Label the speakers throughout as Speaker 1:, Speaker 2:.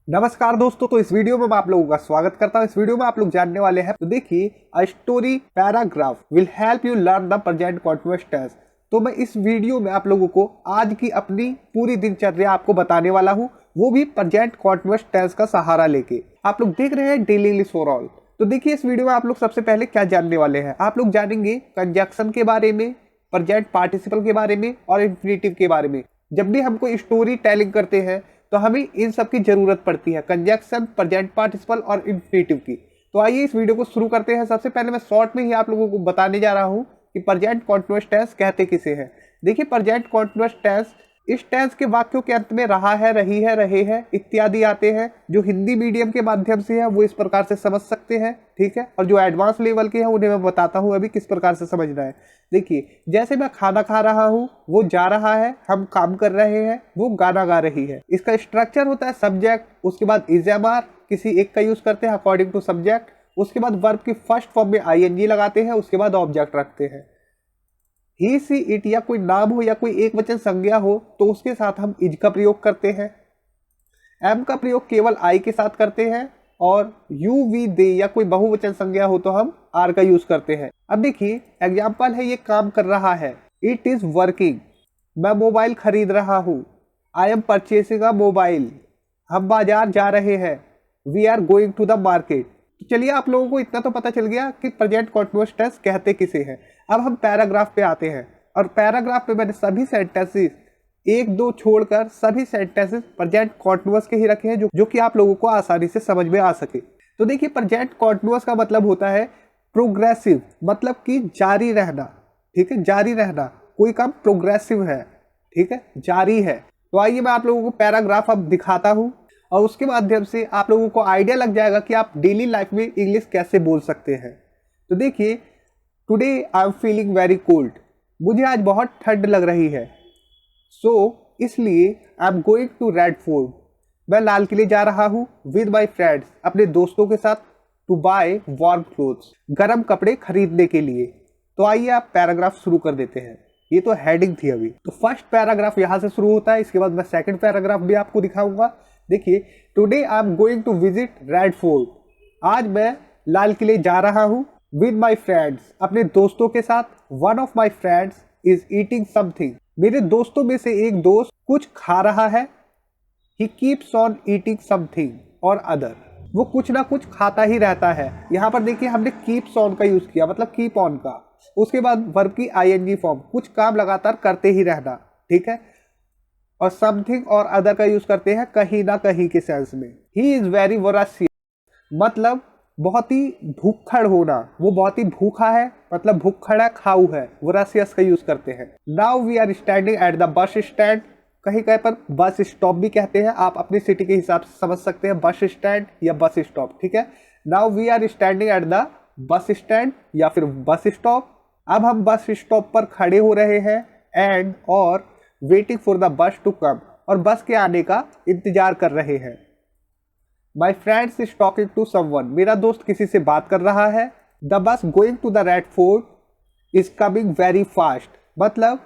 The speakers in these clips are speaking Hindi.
Speaker 1: नमस्कार दोस्तों, तो इस वीडियो में मैं आप लोगों का स्वागत करता हूं। इस वीडियो में आप लोग जानने वाले हैं, तो देखिए a story paragraph will help you learn the present continuous tense. तो मैं इस वीडियो में आप लोगों को आज की अपनी पूरी दिनचर्या आपको बताने वाला हूं, वो भी प्रेजेंट कॉन्टिन्यूअस टेंस का सहारा लेके। आप लोग देख रहे हैं डेली इंग्लिश फॉर ऑल। तो देखिए इस वीडियो में आप लोग सबसे पहले क्या जानने वाले हैं, आप लोग जानेंगे कंजक्शन के बारे में, प्रेजेंट पार्टिसिपल के बारे में और इंफिनिटिव के बारे में। जब भी हम कोई स्टोरी टेलिंग करते हैं तो हमें इन सब की जरूरत पड़ती है, कंजक्शन, प्रेजेंट पार्टिसिपल और इंफिनिटिव की। तो आइए इस वीडियो को शुरू करते हैं। सबसे पहले मैं शॉर्ट में ही आप लोगों को बताने जा रहा हूं कि प्रेजेंट कॉन्टिन्यूअस टेंस कहते किसे हैं। देखिए प्रेजेंट कॉन्टिन्यूअस टेंस, इस टेंस के वाक्यों के अंत में रहा है, रही है, रहे हैं इत्यादि आते हैं। जो हिंदी मीडियम के माध्यम से है वो इस प्रकार से समझ सकते हैं, ठीक है। और जो एडवांस लेवल के हैं उन्हें मैं बताता हूं अभी किस प्रकार से समझना है। देखिए जैसे मैं खाना खा रहा हूं, वो जा रहा है, हम काम कर रहे हैं, वो गाना गा रही है। इसका स्ट्रक्चर होता है सब्जेक्ट, उसके बाद इज एम आर, किसी एक का यूज करते हैं अकॉर्डिंग टू सब्जेक्ट, उसके बाद वर्ब की फर्स्ट फॉर्म में आईएनजी लगाते हैं, उसके बाद ऑब्जेक्ट रखते हैं। ही सी इट या कोई नाम हो या कोई एक वचन संज्ञा हो तो उसके साथ हम इज का प्रयोग करते हैं। एम का प्रयोग केवल आई के साथ करते हैं और यू वी दे या कोई बहुवचन संज्ञा हो तो हम आर का यूज करते हैं। अब देखिए एग्जाम्पल है, ये काम कर रहा है, इट इज वर्किंग। मैं मोबाइल खरीद रहा हूँ, I am purchasing a mobile. हम बाजार जा रहे हैं, we are going to the market. तो चलिए आप लोगों को इतना तो पता चल गया कि प्रेजेंट कॉन्टिन्यूअस टेंस कहते किसे हैं। अब हम पैराग्राफ पे आते हैं और पैराग्राफ पे मैंने सभी सेंटेंसेस एक दो छोड़कर सभी सेंटेंसेस प्रेजेंट कॉन्टिन्यूअस के ही रखे हैं जो कि आप लोगों को आसानी से समझ में आ सके। तो देखिए प्रेजेंट कॉन्टिन्यूअस का मतलब होता है प्रोग्रेसिव, मतलब कि जारी रहना, ठीक है, जारी रहना। कोई काम प्रोग्रेसिव है, ठीक है, जारी है। तो आइए मैं आप लोगों को पैराग्राफ अब दिखाता हूं और उसके माध्यम से आप लोगों को आइडिया लग जाएगा कि आप डेली लाइफ में इंग्लिश कैसे बोल सकते हैं। तो देखिए, today I am feeling very cold. मुझे आज बहुत ठंड लग रही है। सो इसलिए I am going to Red Fort. मैं लाल किले जा रहा हूँ विद माई फ्रेंड्स, अपने दोस्तों के साथ, टू बाय वार्म क्लोथ्स, गर्म कपड़े खरीदने के लिए। तो आइए आप पैराग्राफ शुरू कर देते हैं। ये तो हेडिंग थी अभी। तो फर्स्ट पैराग्राफ यहाँ से शुरू होता है, इसके बाद मैं सेकंड पैराग्राफ भी आपको दिखाऊंगा। देखिए, today I am going to visit Red Fort. आज मैं लाल किले जा रहा हूँ विद माई फ्रेंड्स, अपने दोस्तों के साथ। One of my friends is eating something. मेरे दोस्तों में से एक दोस्त कुछ खा रहा है। ही कीप्स ऑन ईटिंग समथिंग और अदर, वो कुछ ना कुछ खाता ही रहता है। यहाँ पर देखिए हमने कीप्स ऑन का यूज किया, मतलब कीप ऑन का। उसके बाद वर्ब की आईएनजी फॉर्म, कुछ काम लगातार करते ही रहना, ठीक है। और समथिंग और अदर का यूज करते हैं कहीं ना कहीं के सेंस में। ही इज वेरी वोरासियस, मतलब बहुत ही भूखड़ होना, वो बहुत ही भूखा है, मतलब भूखड़ा खाऊ है, वोरासियस का यूज करते हैं। Now we are standing at the bus stand. कहीं कहीं पर बस स्टॉप भी कहते हैं, आप अपनी सिटी के हिसाब से समझ सकते हैं, बस स्टैंड या बस स्टॉप, ठीक है। Now we are standing at the bus stand या फिर बस स्टॉप। अब हम बस स्टॉप पर खड़े हो रहे हैं एंड और waiting for the bus to come, और बस के आने का इंतजार कर रहे हैं। My friends is talking to someone, मेरा दोस्त किसी से बात कर रहा है। The bus going to the Red Fort is coming very fast, मतलब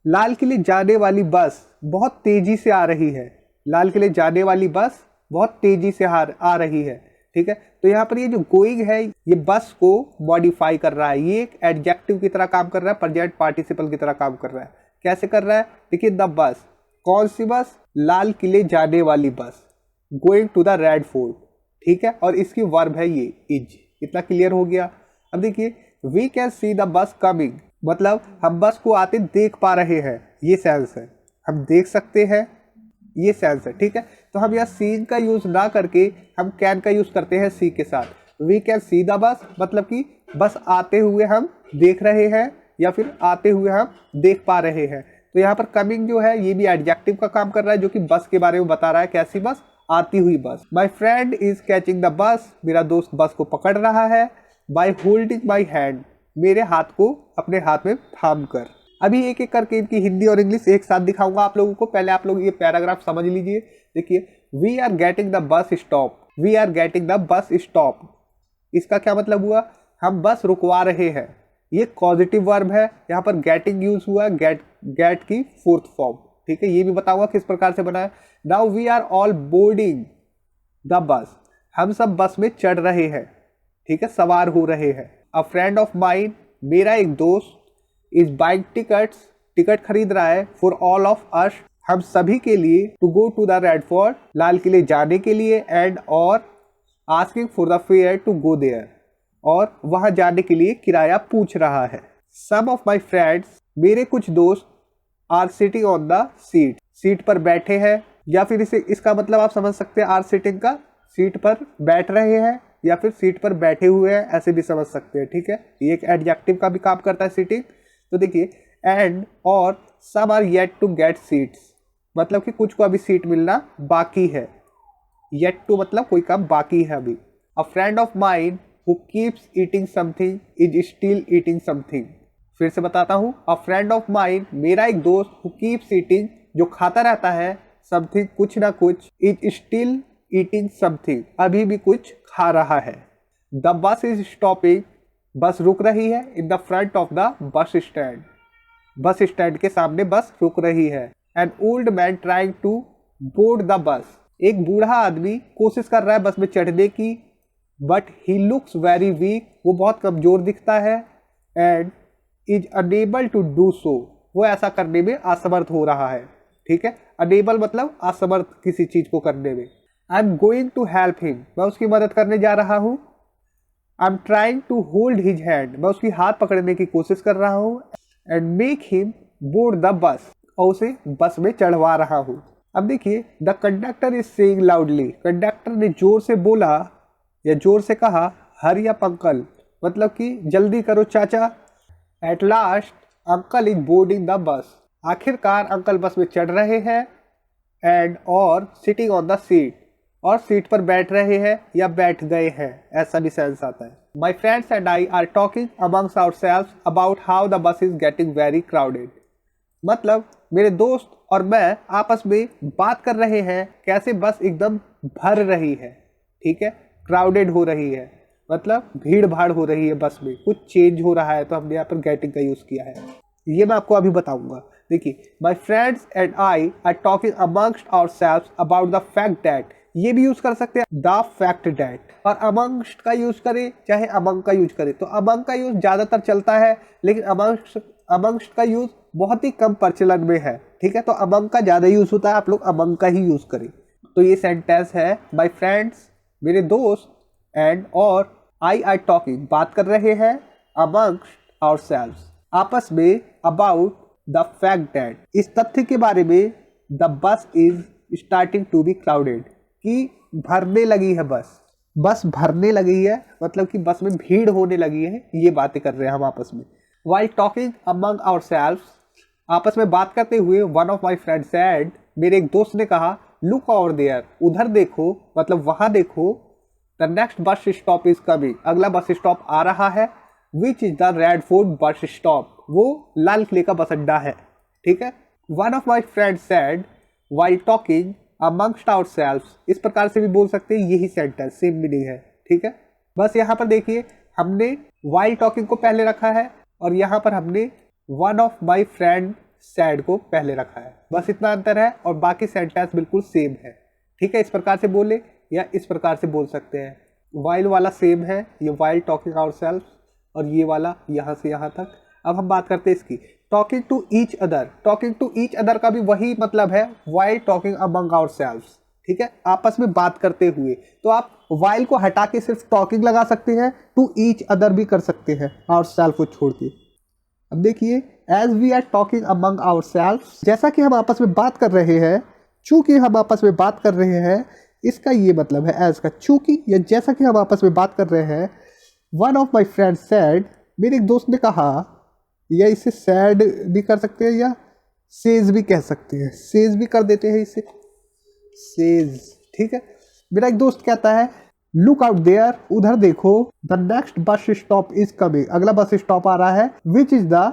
Speaker 1: लाल किले जाने वाली बस बहुत तेजी से आ रही है। लाल किले जाने वाली बस बहुत तेजी से आ रही है, ठीक है। तो यहाँ पर ये जो गोइंग है ये बस को मॉडिफाई कर रहा है, ये एक एडजेक्टिव की तरह काम कर रहा है, प्रेजेंट पार्टिसिपल की तरह काम कर रहा है। कैसे कर रहा है, देखिए द बस, कौन सी बस, लाल किले जाने वाली bus, going to the Red Fort, ठीक है। और इसकी वर्ब है ये इज। इतना क्लियर हो गया। अब देखिए we can see the bus coming, मतलब हम बस को आते देख पा रहे हैं, ये सेंस है, हम देख सकते हैं, ये सेंस है, ठीक है। तो हम यहाँ सीन का यूज ना करके हम कैन का यूज करते हैं सी के साथ। वी कैन सी द बस, मतलब कि बस आते हुए हम देख रहे हैं या फिर आते हुए हम देख पा रहे हैं। तो यहाँ पर कमिंग जो है ये भी एडजेक्टिव का काम कर रहा है, जो कि बस के बारे में बता रहा है। कैसी बस, आती हुई बस। माई friend is catching the bus, मेरा दोस्त बस को पकड़ रहा है। बाई होल्डिंग माई हैंड, मेरे हाथ को अपने हाथ में थाम कर। अभी एक एक करके इनकी हिंदी और इंग्लिश एक साथ दिखाऊंगा आप लोगों को। पहले आप लोग ये पैराग्राफ समझ लीजिए। देखिए, we are getting the bus stop, we are getting the bus stop, इसका क्या मतलब हुआ, हम बस रुकवा रहे हैं। ये पॉजिटिव वर्ब है, यहाँ पर गेटिंग यूज हुआ, गेट की फोर्थ फॉर्म, ठीक है। ये भी बताऊंगा किस प्रकार से बना है। Now we are all boarding, the bus, हम सब बस में चढ़ रहे हैं, ठीक है, सवार हो रहे हैं। अ फ्रेंड ऑफ माइन, मेरा एक दोस्त, इज बाइंग टिकट्स, टिकट खरीद रहा है, फॉर ऑल ऑफ अस, हम सभी के लिए, to go to the Red Fort, लाल किले जाने के लिए, एंड और asking for the fare to go there, और वहां जाने के लिए किराया पूछ रहा है। सम ऑफ माई फ्रेंड्स, मेरे कुछ दोस्त, are sitting on the seat, seat पर बैठे हैं, या फिर इसे इसका मतलब आप समझ सकते हैं आर सिटिंग का सीट पर बैठ रहे हैं, या फिर सीट पर बैठे हुए हैं, ऐसे भी समझ सकते हैं, ठीक है। ये एक एडजेक्टिव का भी काम करता है सिटिंग। तो देखिए, एंड और some are yet to get seats, मतलब कि कुछ को अभी सीट मिलना बाकी है। येट टू मतलब कोई काम बाकी है अभी। अ friend of mine who keeps eating something is still eating something, फिर से बताता हूँ। अ फ्रेंड ऑफ माइन, मेरा एक दोस्त, हु कीप्स ईटिंग, जो खाता रहता है, समथिंग कुछ ना कुछ, इज स्टिल ईटिंग समथिंग, अभी भी कुछ खा रहा है। द बस इज स्टॉपिंग, बस रुक रही है, in the front of the bus stand, bus stand के सामने बस रुक रही है। An old man trying to board the bus, एक बूढ़ा आदमी कोशिश कर रहा है बस में चढ़ने की, but he looks very weak, वो बहुत कमजोर दिखता है, and is unable to do so, वो ऐसा करने में असमर्थ हो रहा है, ठीक है। अनेबल मतलब असमर्थ किसी चीज को करने में। I am going to help him, मैं उसकी मदद करने जा रहा हूँ। I am trying to hold his hand, मैं उसकी हाथ पकड़ने की कोशिश कर रहा हूँ। And make him board the bus, और उसे बस में चढ़वा रहा हूँ। अब देखिए, the conductor is saying loudly, conductor ने जोर से बोला या जोर से कहा, हरी अप अंकल, मतलब कि जल्दी करो चाचा। At last uncle is boarding the बस, आखिरकार अंकल बस में चढ़ रहे हैं, एंड और सिटिंग ऑन द सीट, और सीट पर बैठ रहे हैं या बैठ गए हैं, ऐसा भी सेंस आता है। My friends and I R talking amongst ourselves about how the bus is getting very crowded, मतलब मेरे दोस्त और मैं आपस में बात कर रहे हैं कैसे बस एकदम भर रही है, ठीक है, क्राउडेड हो रही है, मतलब भीड़ भाड़ हो रही है बस में, कुछ चेंज हो रहा है, तो हमने यहाँ पर गेटिंग का यूज किया है। ये मैं आपको अभी बताऊंगा। देखिए, my friends and I R talking amongst ourselves about the fact that, ये भी यूज कर सकते हैं द फैक्ट दैट, और अमंग्स्ट का यूज करें चाहे अमंग का यूज करें, तो अमंग का यूज ज्यादातर चलता है, लेकिन अमंग्स्ट का यूज बहुत ही कम प्रचलन में है, ठीक है। तो अमंग का ज्यादा यूज होता है, आप लोग अमंग का ही यूज करें। तो ये सेंटेंस है, माई फ्रेंड्स, मेरे दोस्त, एंड और आई आर टॉकिंग, बात कर रहे हैं, अमंग्स्ट आवरसेल्व्स, आपस में, अबाउट द फैक्ट दैट, इस तथ्य के बारे में, the bus is starting to be crowded, कि भरने लगी है बस, बस भरने लगी है, मतलब कि बस में भीड़ होने लगी है, ये बातें कर रहे हैं हम आपस में। While talking among ourselves, आपस में बात करते हुए, one of my friends said, मेरे एक दोस्त ने कहा, look over there, उधर देखो, मतलब वहां देखो, the next bus stop is coming, अगला बस स्टॉप आ रहा है, which is the Red Fort bus stop, वो लाल किले का बस अड्डा है, ठीक है। One of my friends said, while talking amongst ourselves, इस प्रकार से भी बोल सकते हैं, यही सेंटेंस सेम मीनिंग है, ठीक है। बस यहाँ पर देखिए, हमने while talking को पहले रखा है, और यहाँ पर हमने one of my friend sad को पहले रखा है, बस इतना अंतर है, और बाकी सेंटेंस बिल्कुल सेम है, ठीक है। इस प्रकार से बोले या इस प्रकार से बोल सकते हैं। वाइल वाला सेम है, ये वाइल टॉकिंग आवरसेल्व्स, और ये वाला यहाँ से यहाँ तक। अब हम बात करते हैं इसकी, talking to each other, talking to each other का भी वही मतलब है, वाइल टॉकिंग अमंग आवरसेल्व्स, ठीक है, आपस में बात करते हुए। तो आप वाइल को हटा के सिर्फ टॉकिंग लगा सकते हैं, टू ईच अदर भी कर सकते हैं, आवरसेल्फ को छोड़ के। अब देखिए, as we are talking among ourselves, जैसा कि हम आपस में बात कर रहे हैं, चूंकि हम आपस में बात कर रहे हैं, इसका ये मतलब है एज का, चूंकि या जैसा कि हम आपस में बात कर रहे हैं। One of my friend sad, मेरे एक दोस्त ने कहा, या इसे सैड भी कर सकते हैं या सेज भी कह सकते हैं, सेज भी कर देते हैं इसे, सेज, ठीक है। मेरा एक दोस्त कहता है, लुक आउट देयर, उधर देखो, the next bus stop is coming, अगला बस स्टॉप आ रहा है, विच is the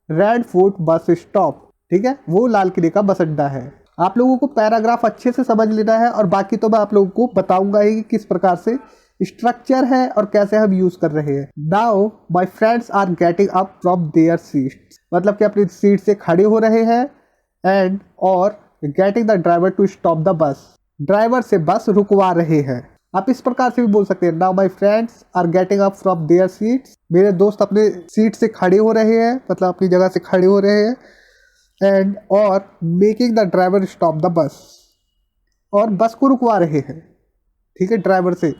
Speaker 1: Red Fort bus stop, ठीक है, वो लाल किले का बस अड्डा है। आप लोगों को पैराग्राफ अच्छे से समझ लेना है, और बाकी तो मैं आप लोगों को बताऊंगा ही कि किस प्रकार से स्ट्रक्चर है और कैसे हम यूज कर रहे हैं। Now my friends are getting up from their seat, मतलब कि अपनी सीट से खड़े हो रहे हैं, एंड और getting the driver to stop the bus, driver से बस रुकवा रहे हैं। आप इस प्रकार से भी बोल सकते हैं, now my friends are getting up from their seats. मेरे दोस्त अपने सीट से खड़े हो रहे हैं, मतलब अपनी जगह से खड़े हो रहे हैं। एंड और making the driver stop the bus, और बस को रुकवा रहे हैं, ठीक है, ड्राइवर से।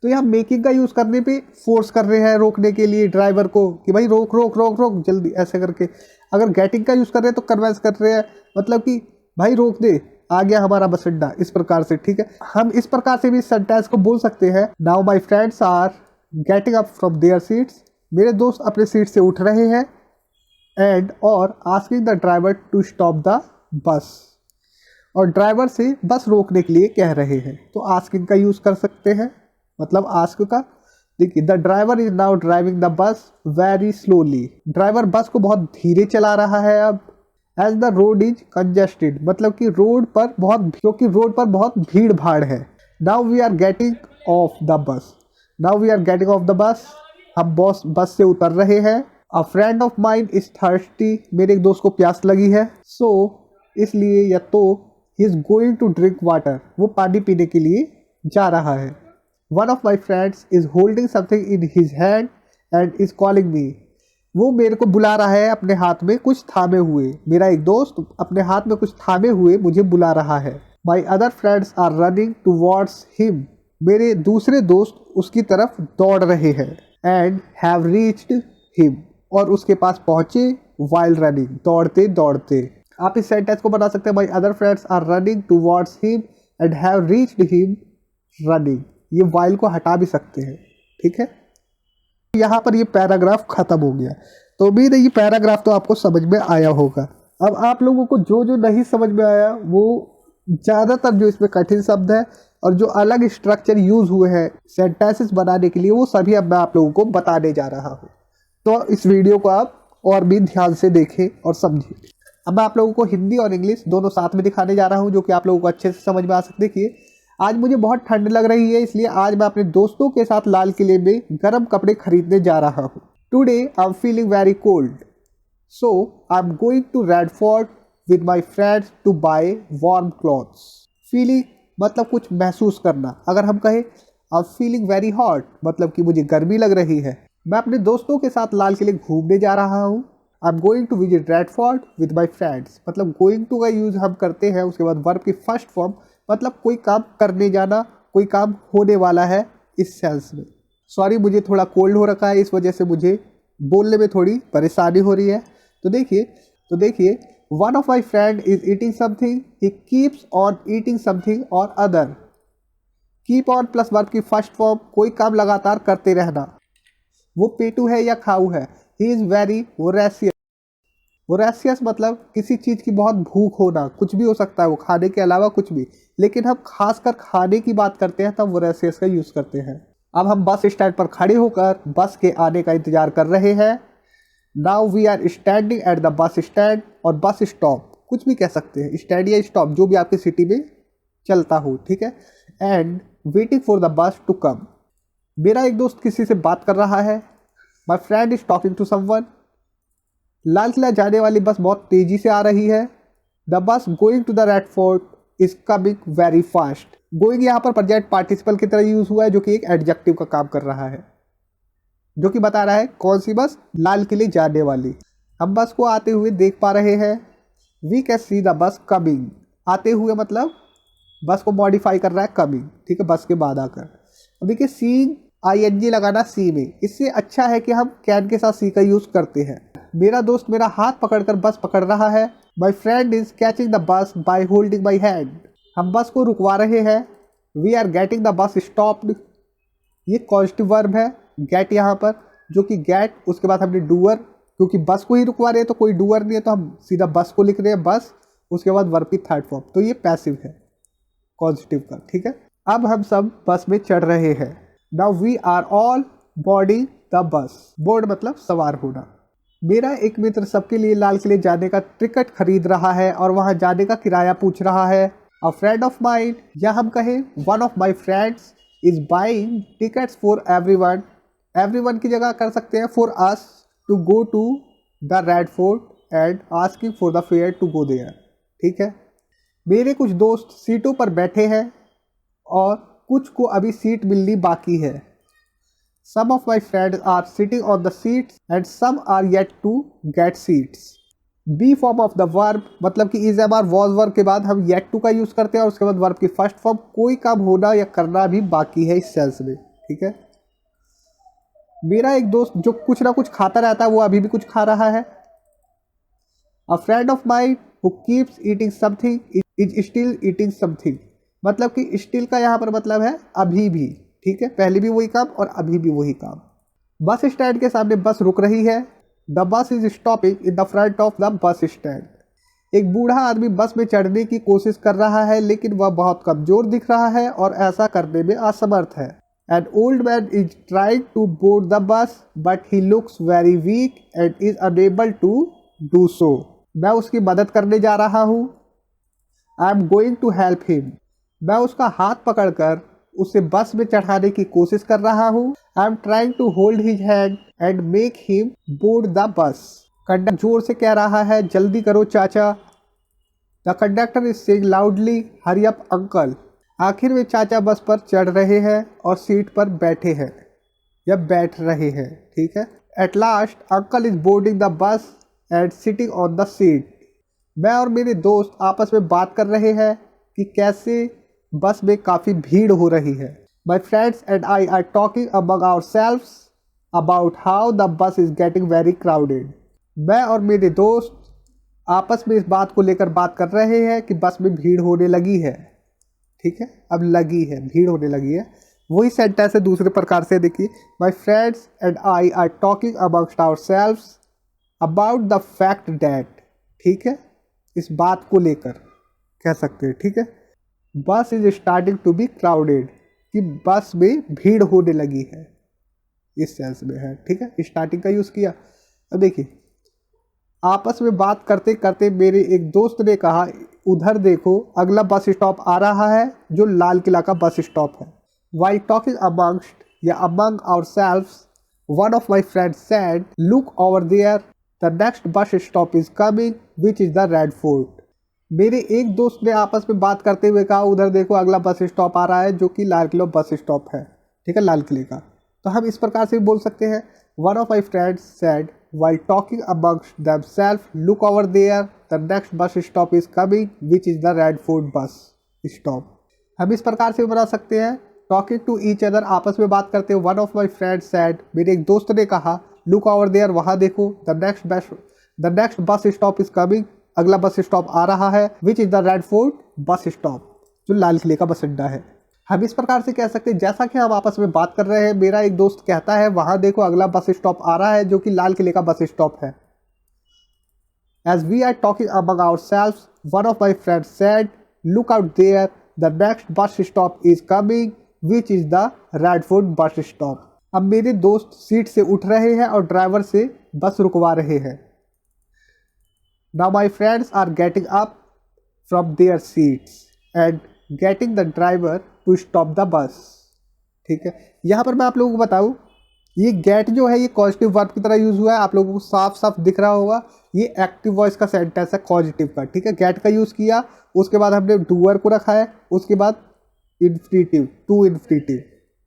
Speaker 1: तो यहाँ मेकिंग का यूज़ करने पे फोर्स कर रहे हैं रोकने के लिए ड्राइवर को कि भाई रोक रोक रोक रोक जल्दी, ऐसे करके। अगर गेटिंग का यूज़ कर रहे हैं तो कन्वेंस कर रहे हैं, मतलब कि भाई रोक दे, आ गया हमारा बस अड्डा, इस प्रकार से, ठीक है। हम इस प्रकार से भी इस सेंटेंस को बोल सकते हैं, now my friends are getting up from their seats. मेरे दोस्त अपने सीट से उठ रहे हैं। एंड और asking the driver to stop the bus, और ड्राइवर से बस रोकने के लिए कह रहे हैं। तो आस्किंग का यूज़ कर सकते हैं, मतलब आस्क का। देखिए, the driver is now driving the bus very slowly. Driver bus को बहुत धीरे चला रहा है अब। As the road is congested, मतलब कि रोड पर बहुत, क्योंकि रोड पर बहुत भीड़ भाड़ है। Now we are getting off the bus, now we are getting off the bus, हम बस से उतर रहे हैं। A friend of mine is thirsty, मेरे एक दोस्त को प्यास लगी है। सो इसलिए, या तो he is going to drink water, वो पानी पीने के लिए जा रहा है। One of my friends is holding something in his hand and is calling me, वो मेरे को बुला रहा है अपने हाथ में कुछ थामे हुए। मेरा एक दोस्त अपने हाथ में कुछ थामे हुए मुझे बुला रहा है। My other friends are running towards him, मेरे दूसरे दोस्त उसकी तरफ दौड़ रहे हैं। एंड हैव रीच्ड हिम, और उसके पास पहुंचे वाइल रनिंग, दौड़ते दौड़ते। आप इस सेंटेंस को बना सकते हैं, my other friends are running towards him and have reached him running. ये वाइल को हटा भी सकते हैं, ठीक है। यहाँ पर ये पैराग्राफ खत्म हो गया। तो उम्मीद है ये पैराग्राफ तो आपको समझ में आया होगा। अब आप लोगों को जो जो नहीं समझ में आया, वो ज़्यादातर जो इसमें कठिन शब्द है और जो अलग स्ट्रक्चर यूज़ हुए हैं सेंटेंसेस बनाने के लिए, वो सभी अब मैं आप लोगों को बताने जा रहा हूँ। तो इस वीडियो को आप और भी ध्यान से देखें और समझें। अब मैं आप लोगों को हिंदी और इंग्लिश दोनों साथ में दिखाने जा रहा हूँ, जो कि आप लोगों को अच्छे से समझ में आ सकते। देखिए, आज मुझे बहुत ठंड लग रही है, इसलिए आज मैं अपने दोस्तों के साथ लाल किले में गर्म कपड़े खरीदने जा रहा हूँ। Today I am feeling very cold, so I am going to Red Fort with my friends to buy warm clothes. Feeling मतलब कुछ महसूस करना। अगर हम कहें I am feeling very hot, मतलब कि मुझे गर्मी लग रही है। मैं अपने दोस्तों के साथ लाल किले घूमने जा रहा हूँ। I am going to visit Red Fort with my friends, मतलब गोइंग टू का यूज़ हम करते हैं, उसके बाद वर्ब की फर्स्ट फॉर्म, मतलब कोई काम करने जाना, कोई काम होने वाला है, इस सेंस में। सॉरी, मुझे थोड़ा कोल्ड हो रखा है, इस वजह से मुझे बोलने में थोड़ी परेशानी हो रही है। तो देखिए, one of my friend is eating something, he keeps on eating something और other. Keep on plus verb की फर्स्ट फॉर्म, कोई काम लगातार करते रहना। वो पेटू है या खाऊ है। He is very voracious, voracious मतलब किसी चीज़ की बहुत भूख होना, कुछ भी हो सकता है वो, खाने के अलावा कुछ भी, लेकिन हम खासकर खाने की बात करते हैं तब वोरेशियस का यूज़ करते हैं। अब हम बस स्टैंड पर खड़े होकर बस के आने का इंतजार कर रहे हैं। Now we are standing at the bus stand, और बस स्टॉप कुछ भी कह सकते हैं, स्टैंड या स्टॉप जो भी आपकी सिटी में चलता हो, ठीक है। And waiting for the bus to come, मेरा एक दोस्त किसी से बात कर रहा है। My friend is talking to someone, लाल किला जाने वाली बस बहुत तेजी से आ रही है। The bus going to the Red Fort is coming very fast. Going यहाँ पर प्रेजेंट पार्टिसिपल की तरह यूज हुआ है, जो कि एक एडजेक्टिव का काम कर रहा है, जो कि बता रहा है कौन सी बस, लाल किले जाने वाली। हम बस को आते हुए देख पा रहे हैं। We can see the bus coming, आते हुए मतलब बस को मॉडिफाई कर रहा है, कमिंग, ठीक है, बस के बाद आकर। अब देखिए, सीइंग ING लगाना सी में, इससे अच्छा है कि हम कैन के साथ सी का यूज़ करते हैं। मेरा दोस्त मेरा हाथ पकड़कर बस पकड़ रहा है। My friend is catching the bus by holding my hand, हम बस को रुकवा रहे हैं। We are getting the bus stopped, ये पॉजिटिव वर्ब है गेट यहाँ पर, जो कि गेट, उसके बाद हमने डूअर, क्योंकि बस को ही रुकवा रहे हैं तो कोई डूअर नहीं है, तो हम सीधा बस को लिख रहे हैं बस, उसके बाद वर्ब की थर्ड फॉर्म, तो ये पैसिव है पॉजिटिव का, ठीक है। अब हम सब बस में चढ़ रहे हैं। Now we are all boarding the bus, board मतलब सवार होना। मेरा एक मित्र सबके लिए लाल किले जाने का टिकट खरीद रहा है और वहां जाने का किराया पूछ रहा है। अ फ्रेंड ऑफ माइंड, या हम कहें one of my friends is buying tickets for everyone, everyone की जगह कर सकते हैं for us to go to the Red Fort and asking for the fare to go there, ठीक है। मेरे कुछ दोस्त सीटों पर बैठे हैं और कुछ को अभी सीट मिलनी बाकी है। Some of my friends are sitting on the seats and some are yet to get seats. Be form of the verb मतलब कि is am are was verb के बाद हम येट टू का यूज़ करते हैं और उसके बाद वर्ब की फर्स्ट फॉर्म कोई काम होना या करना भी बाकी है इस सेंस में। ठीक है, मेरा एक दोस्त जो कुछ ना कुछ खाता रहता है वो अभी भी कुछ खा रहा है। A friend of mine who keeps eating something is still eating something मतलब कि स्टिल का यहाँ पर मतलब है अभी भी। ठीक है, पहले भी वही काम और अभी भी वही काम। बस स्टैंड के सामने बस रुक रही है। The bus is stopping in the front of the bus stand. एक बूढ़ा आदमी बस में चढ़ने की कोशिश कर रहा है लेकिन वह बहुत कमजोर दिख रहा है और ऐसा करने में असमर्थ है। An old man is trying to board the bus but he looks very weak and is unable to do so. मैं उसकी मदद करने जा रहा हूँ। I am going to help him. मैं उसका हाथ पकड़कर उसे बस में चढ़ाने की कोशिश कर रहा हूँ। I am trying to hold his hand and make him board the bus. Conductor जोर से कह रहा है, जल्दी करो चाचा। The conductor is saying loudly, hurry up uncle. आखिर में चाचा बस पर चढ़ रहे हैं और सीट पर बैठे हैं या बैठ रहे हैं। ठीक है, at last uncle is boarding the बस and sitting on the seat. मैं और मेरे दोस्त आपस में बात कर रहे हैं कि कैसे बस में काफ़ी भीड़ हो रही है। My friends and I R talking among ourselves about how the bus is getting very crowded. मैं और मेरे दोस्त आपस में इस बात को लेकर बात कर रहे हैं कि बस में भीड़ होने लगी है। ठीक है, अब लगी है, भीड़ होने लगी है। वही सेंटेंस है दूसरे प्रकार से, देखिए। My friends and I R talking amongst ourselves about the fact that. ठीक है, इस बात को लेकर कह सकते हैं। ठीक है, bus is starting to be crowded कि बस में भीड़ होने लगी है, इस सेंस में है। ठीक है, स्टार्टिंग का यूज़ किया। अब देखिए, आपस में बात करते करते मेरे एक दोस्त ने कहा, उधर देखो अगला बस स्टॉप आ रहा है जो लाल किला का बस स्टॉप है। वाइल टॉकिंग अमंगस्ट या among ourselves one of my friends said, look over there, the next bus stop is coming which is the Red Fort. मेरे एक दोस्त ने आपस में बात करते हुए कहा, उधर देखो अगला बस स्टॉप आ रहा है जो कि लाल किला बस स्टॉप है। ठीक है, लाल किले का। तो हम इस प्रकार से भी बोल सकते हैं, one of my friends said while talking amongst themselves, look over there, the next bus stop is coming which is the Red Fort bus stop। हम इस प्रकार से बना सकते हैं, टॉकिंग टू ईच अदर, आपस में बात करते हैं। One of my friends said, मेरे एक दोस्त ने कहा, लुक ओवर देयर, वहाँ देखो, the next bus stop is coming, अगला बस स्टॉप आ रहा है, विच is the Red Fort bus stop, जो लाल किले का बस अड्डा है। हम इस प्रकार से कह सकते हैं, जैसा कि हम आपस में बात कर रहे हैं, मेरा एक दोस्त कहता है, वहां देखो अगला बस स्टॉप आ रहा है जो कि लाल किले का बस स्टॉप है। As we are talking among ourselves, one of my friends said, look out there, the next bus stop is coming which is the Red Fort bus stop. अब मेरे दोस्त सीट से उठ रहे हैं और ड्राइवर से बस रुकवा रहे हैं। Now my friends are getting up from their seats and getting the driver to stop the bus. ठीक है, यहाँ पर मैं आप लोगों को बताऊँ, ये गेट जो है ये कॉजिटिव वर्ब की तरह यूज़ हुआ है। आप लोगों को साफ साफ दिख रहा होगा, ये एक्टिव वॉइस का सेंटेंस है कॉजिटिव का। ठीक है, गेट का यूज़ किया, उसके बाद हमने डूअर को रखा है, उसके बाद इन्फिनिटिव, टू इन्फिनिटिव।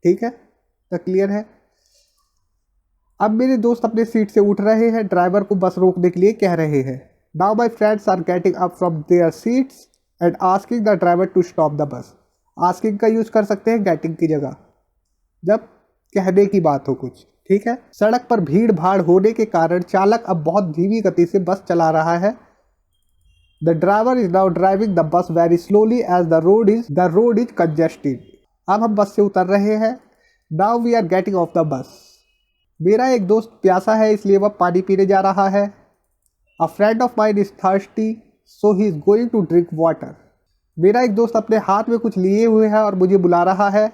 Speaker 1: ठीक है, तो क्लियर है। अब मेरे दोस्त अपने सीट से उठ रहे हैं, ड्राइवर को बस रोकने के लिए कह रहे हैं। Now my friends are getting up from their seats and asking the driver to stop the bus. Asking का यूज़ कर सकते हैं गेटिंग की जगह, जब कहने की बात हो कुछ। ठीक है, सड़क पर भीड़ भाड़ होने के कारण चालक अब बहुत धीमी गति से बस चला रहा है। The driver is now driving the bus very slowly as the road is congested. अब हम बस से उतर रहे हैं। Now we are getting off the bus. मेरा एक दोस्त प्यासा है इसलिए वह पानी पीने जा रहा है। A friend of mine is thirsty so he is going to drink water. मेरा एक दोस्त अपने हाथ में कुछ लिए हुए है और मुझे बुला रहा है।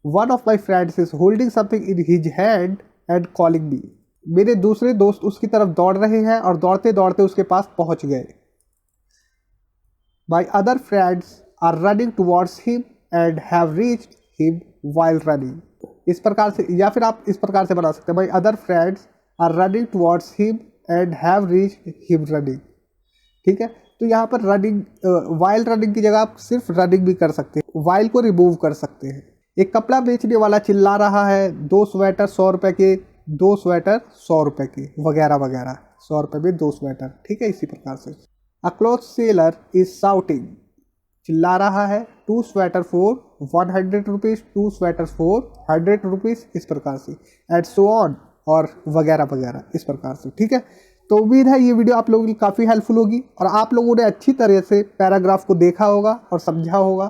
Speaker 1: One of my friends is holding something in his hand and calling me. मेरे दूसरे दोस्त उसकी तरफ दौड़ रहे हैं और दौड़ते दौड़ते उसके पास पहुंच गए। My other friends are running towards him and have reached him while running. इस प्रकार से, या फिर आप इस प्रकार से बना सकते हैं, my other friends are running towards him and have reached him running. ठीक है, तो यहाँ पर रनिंग, वाइल रनिंग की जगह आप सिर्फ रनिंग भी कर सकते हैं, वाइल को रिमूव कर सकते हैं। एक कपड़ा बेचने वाला चिल्ला रहा है 2 स्वेटर 100 रुपये के, 2 स्वेटर 100 रुपये के, वगैरह वगैरह, 100 रुपये में 2 स्वेटर, ठीक है। इसी प्रकार से अ क्लॉथ सेलर इज शाउटिंग, चिल्ला रहा है 2 sweater for 100 rupees, 2 sweater for 100 rupees, इस प्रकार से एंड सो ऑन, और वगैरह वगैरह इस प्रकार से, ठीक है। तो उम्मीद है ये वीडियो आप लोगों के लिए काफ़ी हेल्पफुल होगी और आप लोगों ने अच्छी तरह से पैराग्राफ को देखा होगा और समझा होगा।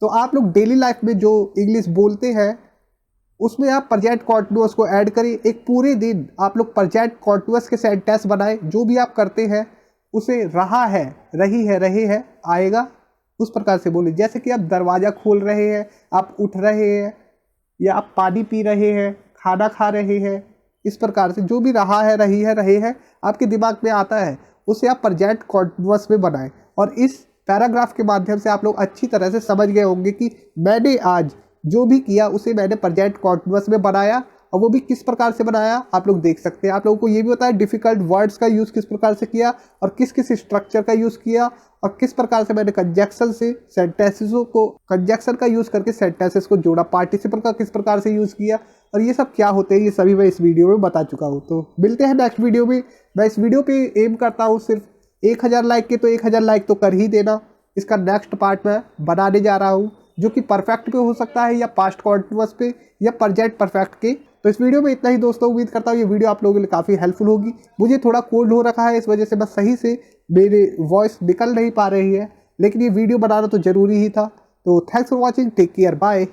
Speaker 1: तो आप लोग डेली लाइफ में जो इंग्लिश बोलते हैं उसमें आप प्रेजेंट कॉन्टिन्यूअस को ऐड करिए। एक पूरे दिन आप लोग प्रेजेंट कॉन्टिन्यूअस के सेंटेंस बनाएं, जो भी आप करते हैं उसे रहा है, रही है, रहे हैं आएगा उस प्रकार से बोलिए। जैसे कि आप दरवाज़ा खोल रहे हैं, आप उठ रहे हैं, या आप पानी पी रहे हैं, खाना खा रहे हैं, इस प्रकार से जो भी रहा है, रही है, रहे हैं आपके दिमाग में आता है उसे आप प्रेजेंट कॉन्टिन्यूअस में बनाएं। और इस पैराग्राफ के माध्यम से आप लोग अच्छी तरह से समझ गए होंगे कि मैंने आज जो भी किया उसे मैंने प्रेजेंट कॉन्टिन्यूअस में बनाया, और वो भी किस प्रकार से बनाया आप लोग देख सकते हैं। आप लोगों को ये भी बताया डिफ़िकल्ट वर्ड्स का यूज़ किस प्रकार से किया और किस किस स्ट्रक्चर का यूज़ किया, और किस प्रकार से मैंने कंजक्शन से सेंटेंसेसों को, कंजक्शन का यूज़ करके सेंटेंसेस को जोड़ा, पार्टिसिपल का किस प्रकार से यूज़ किया, और ये सब क्या होते हैं ये सभी मैं इस वीडियो में बता चुका हूँ। तो मिलते हैं नेक्स्ट वीडियो में। मैं इस वीडियो पे एम करता हूँ सिर्फ 1000 लाइक के, तो 1000 लाइक तो कर ही देना। इसका नेक्स्ट पार्ट मैं बनाने जा रहा हूँ जो कि परफेक्ट पे हो सकता है, या पास्ट कॉन्टिन्यूअस पे, या प्रेजेंट परफेक्ट के। तो इस वीडियो में इतना ही दोस्तों। उम्मीद करता हूँ ये वीडियो आप लोगों के लिए काफ़ी हेल्पफुल होगी। मुझे थोड़ा कोल्ड हो रखा है, इस वजह से बस सही से मेरी वॉइस निकल नहीं पा रही है, लेकिन ये वीडियो बनाना तो ज़रूरी ही था। तो thanks for watching, take care, bye.